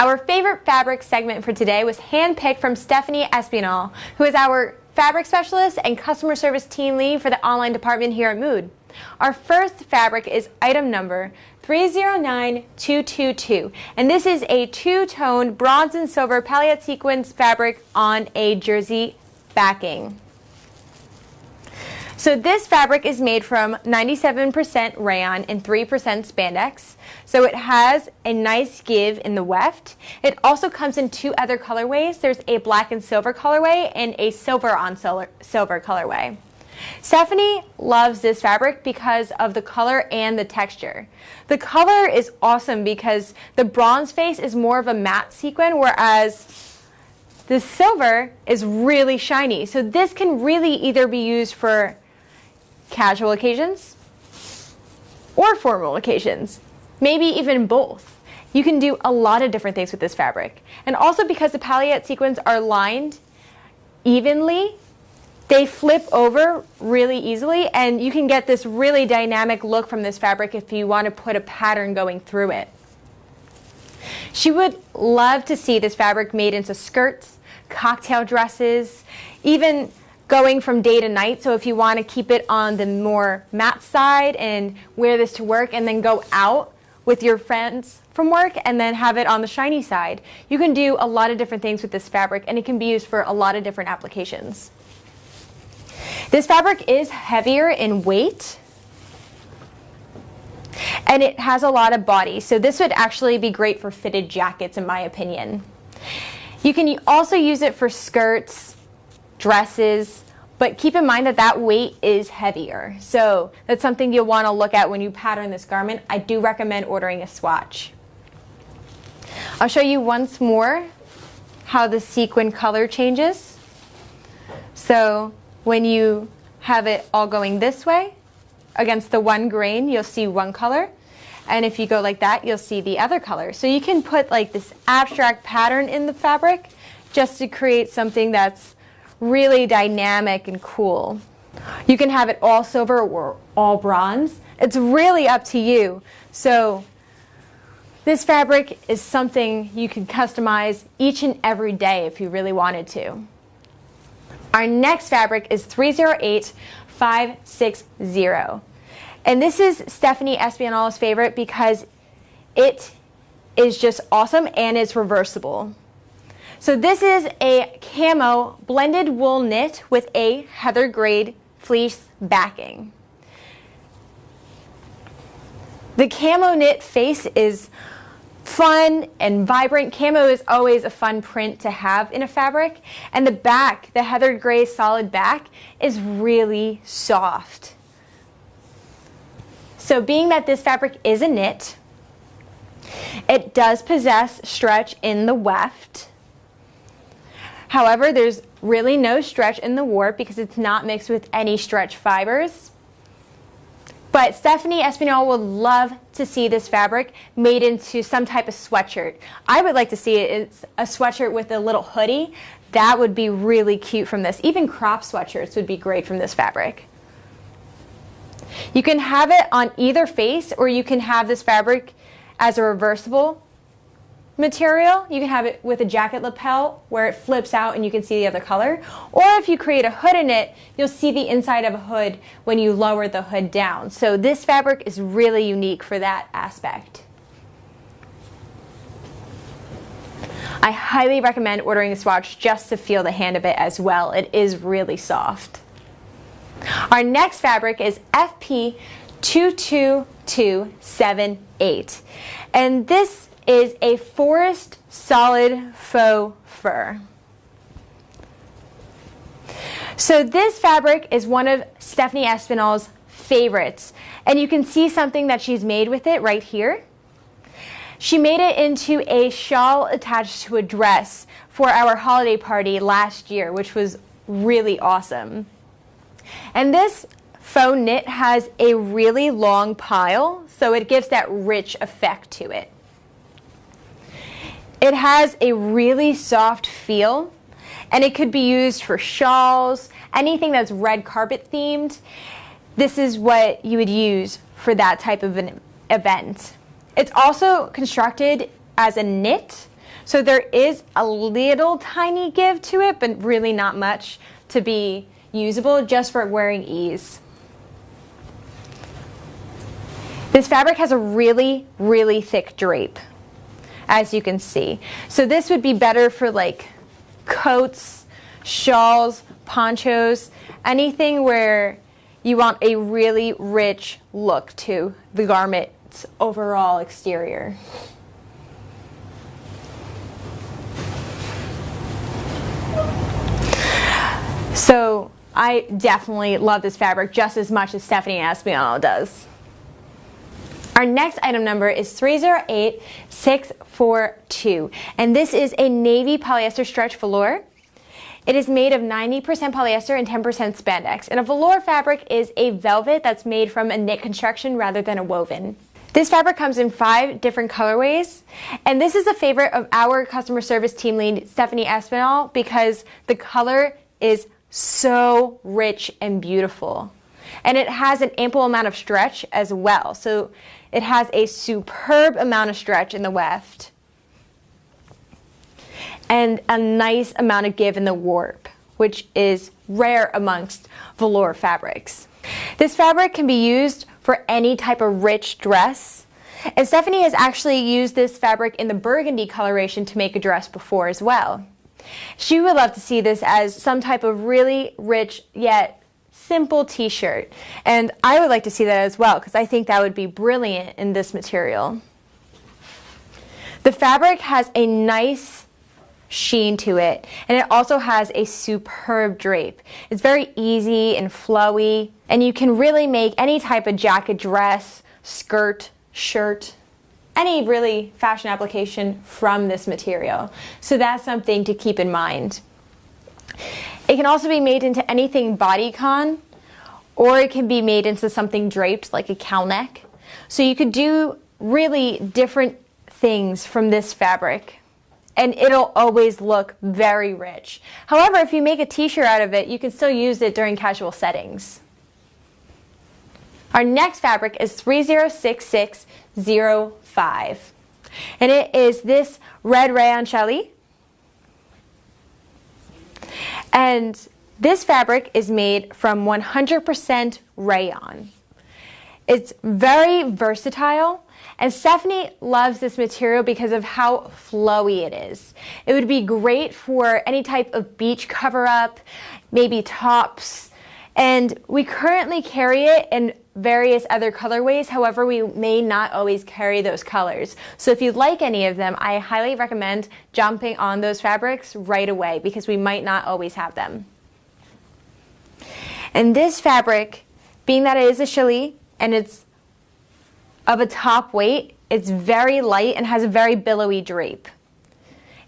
Our favorite fabric segment for today was handpicked from Stephanie Espinal, who is our fabric specialist and customer service team lead for the online department here at Mood. Our first fabric is item number 309222, and this is a two-tone bronze and silver palliate sequins fabric on a jersey backing. So this fabric is made from 97% rayon and 3% spandex. So it has a nice give in the weft. It also comes in two other colorways. There's a black and silver colorway and a silver on silver colorway. Stephanie loves this fabric because of the color and the texture. The color is awesome because the bronze face is more of a matte sequin, whereas the silver is really shiny. So this can really either be used for casual occasions or formal occasions, maybe even both. You can do a lot of different things with this fabric. And also because the palliate sequins are lined evenly, they flip over really easily, and you can get this really dynamic look from this fabric if you want to put a pattern going through it. She would love to see this fabric made into skirts, cocktail dresses, even going from day to night. So if you want to keep it on the more matte side and wear this to work and then go out with your friends from work and then have it on the shiny side, you can do a lot of different things with this fabric, and it can be used for a lot of different applications. This fabric is heavier in weight, and it has a lot of body, so this would actually be great for fitted jackets in my opinion. You can also use it for skirts, dresses, but keep in mind that that weight is heavier. So that's something you'll want to look at when you pattern this garment. I do recommend ordering a swatch. I'll show you once more how the sequin color changes. So when you have it all going this way, against the one grain, you'll see one color. And if you go like that, you'll see the other color. So you can put like this abstract pattern in the fabric just to create something that's really dynamic and cool. You can have it all silver or all bronze. It's really up to you. So this fabric is something you can customize each and every day if you really wanted to. Our next fabric is 308560. And this is Stephanie Espinal's favorite because it is just awesome and it's reversible. So this is a camo blended wool knit with a heather grade fleece backing. The camo knit face is fun and vibrant. Camo is always a fun print to have in a fabric. And the back, the heather gray solid back, is really soft. So being that this fabric is a knit, it does possess stretch in the weft. However, there's really no stretch in the warp because it's not mixed with any stretch fibers. But Stephanie Espinal would love to see this fabric made into some type of sweatshirt. I would like to see it as a sweatshirt with a little hoodie. That would be really cute from this. Even crop sweatshirts would be great from this fabric. You can have it on either face, or you can have this fabric as a reversible material. You can have it with a jacket lapel where it flips out and you can see the other color. Or if you create a hood in it, you'll see the inside of a hood when you lower the hood down. So this fabric is really unique for that aspect. I highly recommend ordering a swatch just to feel the hand of it as well. It is really soft. Our next fabric is FP22278. And this is a forest solid faux fur. So this fabric is one of Stephanie Espinal's favorites, and you can see something that she's made with it right here. She made it into a shawl attached to a dress for our holiday party last year, which was really awesome. And this faux knit has a really long pile, so it gives that rich effect to it. It has a really soft feel, and it could be used for shawls, anything that's red carpet themed. This is what you would use for that type of an event. It's also constructed as a knit, So there is a little tiny give to it, but really not much to be usable, just for wearing ease. This fabric has a really, really thick drape, as you can see. So this would be better for like coats, shawls, ponchos, anything where you want a really rich look to the garment's overall exterior. So I definitely love this fabric just as much as Stephanie Espinal does. Our next item number is 308642, and this is a navy polyester stretch velour. It is made of 90% polyester and 10% spandex, and a velour fabric is a velvet that's made from a knit construction rather than a woven. This fabric comes in 5 different colorways, and this is a favorite of our customer service team lead, Stephanie Espinal, because the color is so rich and beautiful. And it has an ample amount of stretch as well. So it has a superb amount of stretch in the weft and a nice amount of give in the warp, which is rare amongst velour fabrics. This fabric can be used for any type of rich dress. And Stephanie has actually used this fabric in the burgundy coloration to make a dress before as well. She would love to see this as some type of really rich yet simple t-shirt, and I would like to see that as well because I think that would be brilliant in this material. The fabric has a nice sheen to it, and it also has a superb drape. It's very easy and flowy, and you can really make any type of jacket, dress, skirt, shirt, any really fashion application from this material. So that's something to keep in mind. It can also be made into anything bodycon, or it can be made into something draped like a cowl neck. So you could do really different things from this fabric, and it'll always look very rich. However, if you make a t-shirt out of it, you can still use it during casual settings. Our next fabric is 306605, and it is this red Rayon Challis. And this fabric is made from 100% rayon. It's very versatile, and Stephanie loves this material because of how flowy it is. It would be great for any type of beach cover-up, maybe tops, and we currently carry it in various other colorways. However, we may not always carry those colors. So if you'd like any of them, I highly recommend jumping on those fabrics right away because we might not always have them. And this fabric, being that it is a challis and it's of a top weight, it's very light and has a very billowy drape.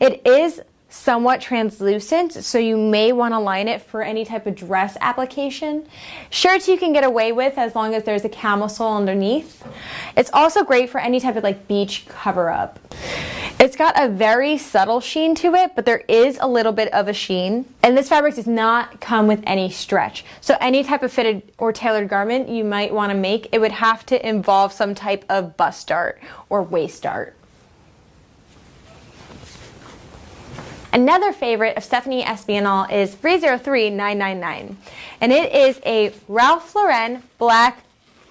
It is somewhat translucent, so you may want to line it for any type of dress application. Shirts you can get away with as long as there's a camisole underneath. It's also great for any type of like beach cover-up. It's got a very subtle sheen to it, but there is a little bit of a sheen. And this fabric does not come with any stretch. So any type of fitted or tailored garment you might want to make, it would have to involve some type of bust dart or waist dart. Another favorite of Stephanie Espinal is 303999, and it is a Ralph Lauren black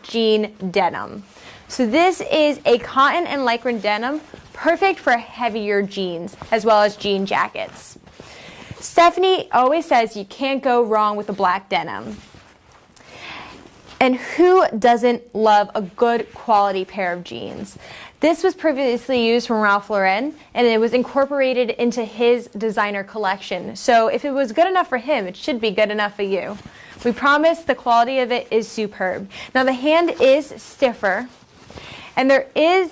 jean denim. So this is a cotton and lycra denim, perfect for heavier jeans as well as jean jackets. Stephanie always says you can't go wrong with a black denim. And who doesn't love a good quality pair of jeans? This was previously used from Ralph Lauren, and it was incorporated into his designer collection. So if it was good enough for him, it should be good enough for you. We promise the quality of it is superb. Now the hand is stiffer, and there is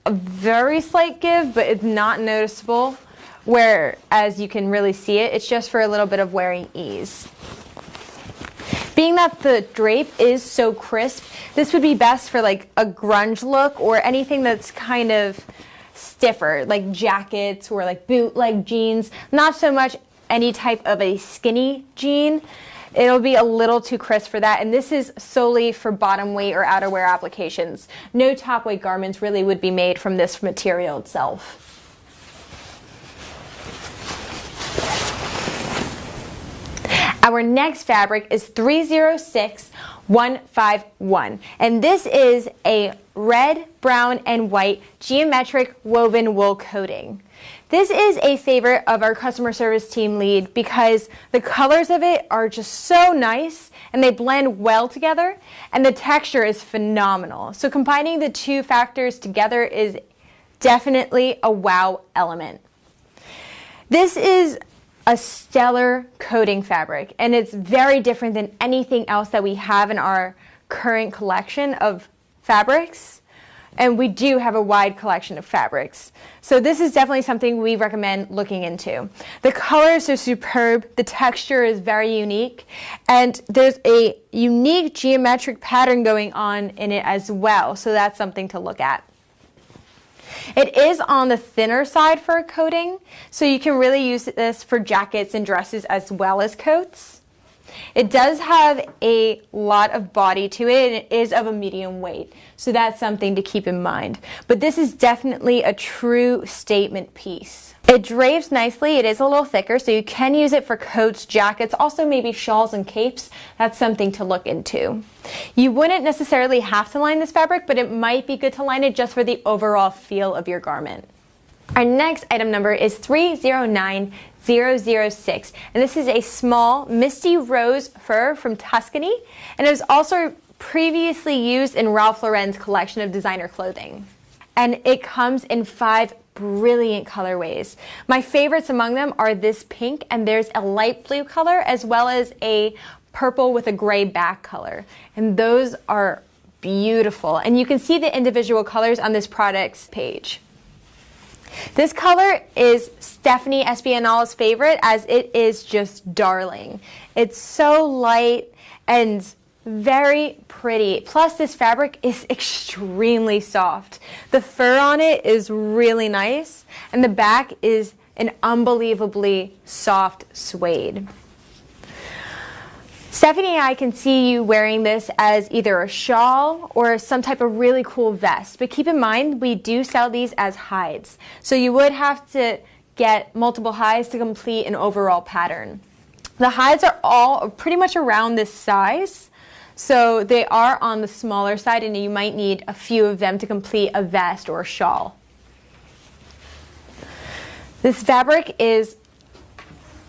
a very slight give, but it's not noticeable, whereas you can really see it. It's just for a little bit of wearing ease. Being that the drape is so crisp, this would be best for like a grunge look or anything that's kind of stiffer, like jackets or like bootleg jeans. Not so much any type of a skinny jean. It'll be a little too crisp for that, and this is solely for bottom weight or outerwear applications. No top weight garments really would be made from this material itself. Our next fabric is 306151, and this is a red, brown, and white geometric woven wool coating. This is a favorite of our customer service team lead because the colors of it are just so nice and they blend well together, and the texture is phenomenal. So combining the two factors together is definitely a wow element. This is a stellar coating fabric, and it's very different than anything else that we have in our current collection of fabrics, and we do have a wide collection of fabrics. So this is definitely something we recommend looking into. The colors are superb, the texture is very unique, and there's a unique geometric pattern going on in it as well, so that's something to look at. It is on the thinner side for a coating, so you can really use this for jackets and dresses as well as coats. It does have a lot of body to it, and it is of a medium weight, so that's something to keep in mind. But this is definitely a true statement piece. It drapes nicely, it is a little thicker, so you can use it for coats, jackets, also maybe shawls and capes. That's something to look into. You wouldn't necessarily have to line this fabric, but it might be good to line it just for the overall feel of your garment. Our next item number is 309006, and this is a small Misti rose fur from Tuscany, and it was also previously used in Ralph Lauren's collection of designer clothing. And it comes in 5 brilliant colorways. My favorites among them are this pink, and there's a light blue color as well as a purple with a gray back color, and those are beautiful, and you can see the individual colors on this product's page. This color is Stephanie Espinal's favorite, as it is just darling. It's so light and very pretty. Plus, this fabric is extremely soft. The fur on it is really nice, and the back is an unbelievably soft suede. Stephanie and I can see you wearing this as either a shawl or some type of really cool vest, but keep in mind we do sell these as hides, so you would have to get multiple hides to complete an overall pattern. The hides are all pretty much around this size, so they are on the smaller side, and you might need a few of them to complete a vest or a shawl. This fabric is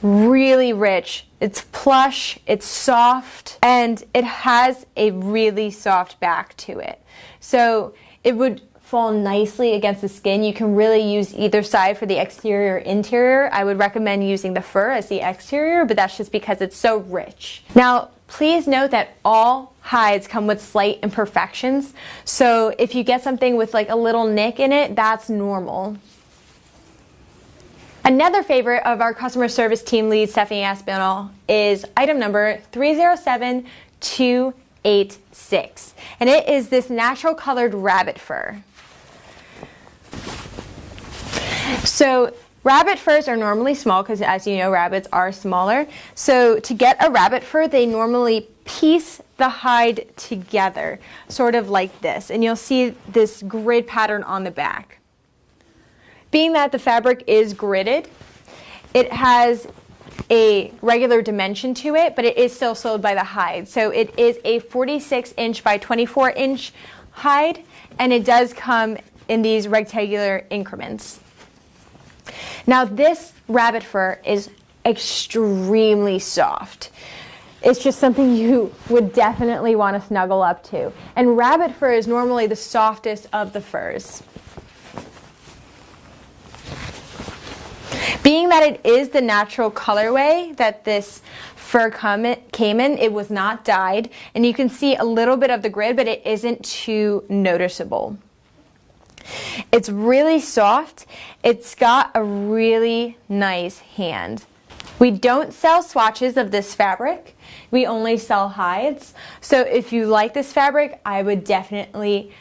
really rich. It's plush, it's soft, and it has a really soft back to it. So it would fall nicely against the skin. You can really use either side for the exterior or interior. I would recommend using the fur as the exterior, but that's just because it's so rich. Now, please note that all hides come with slight imperfections. So if you get something with like a little nick in it, that's normal. Another favorite of our customer service team lead, Stephanie Espinal, is item number 307286, and it is this natural colored rabbit fur. So rabbit furs are normally small because, as you know, rabbits are smaller. So to get a rabbit fur, they normally piece the hide together, sort of like this, and you'll see this grid pattern on the back. Being that the fabric is gridded, it has a regular dimension to it, but it is still sold by the hide. So it is a 46-inch by 24-inch hide, and it does come in these rectangular increments. Now, this rabbit fur is extremely soft. It's just something you would definitely want to snuggle up to. And rabbit fur is normally the softest of the furs. Being that it is the natural colorway that this fur came in, it was not dyed, and you can see a little bit of the grid, but it isn't too noticeable. It's really soft. It's got a really nice hand. We don't sell swatches of this fabric. We only sell hides. So if you like this fabric, I would definitely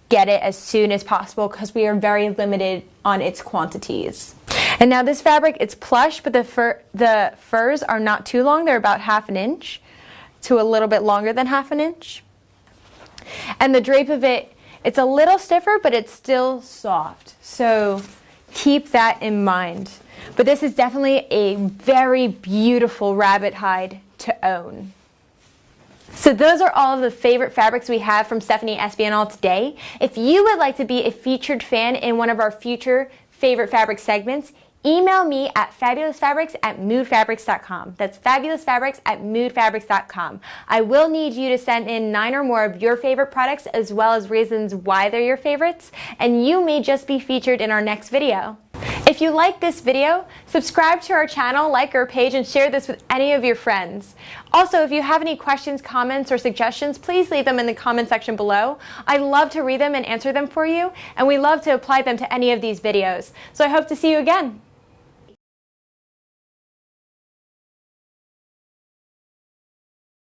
get it as soon as possible because we are very limited on its quantities. And now this fabric, it's plush, but the furs are not too long. They're about 1/2 inch to a little bit longer than 1/2 inch. And the drape of it, it's a little stiffer, but it's still soft. So keep that in mind. But this is definitely a very beautiful rabbit hide to own. So those are all of the favorite fabrics we have from Stephanie Espinal today. If you would like to be a featured fan in one of our future favorite fabric segments, email me at fabulousfabrics@moodfabrics.com. That's fabulousfabrics@moodfabrics.com. I will need you to send in 9 or more of your favorite products as well as reasons why they're your favorites, and you may just be featured in our next video. If you like this video, subscribe to our channel, like our page, and share this with any of your friends. Also, if you have any questions, comments, or suggestions, please leave them in the comment section below. I love to read them and answer them for you, and we love to apply them to any of these videos. So I hope to see you again.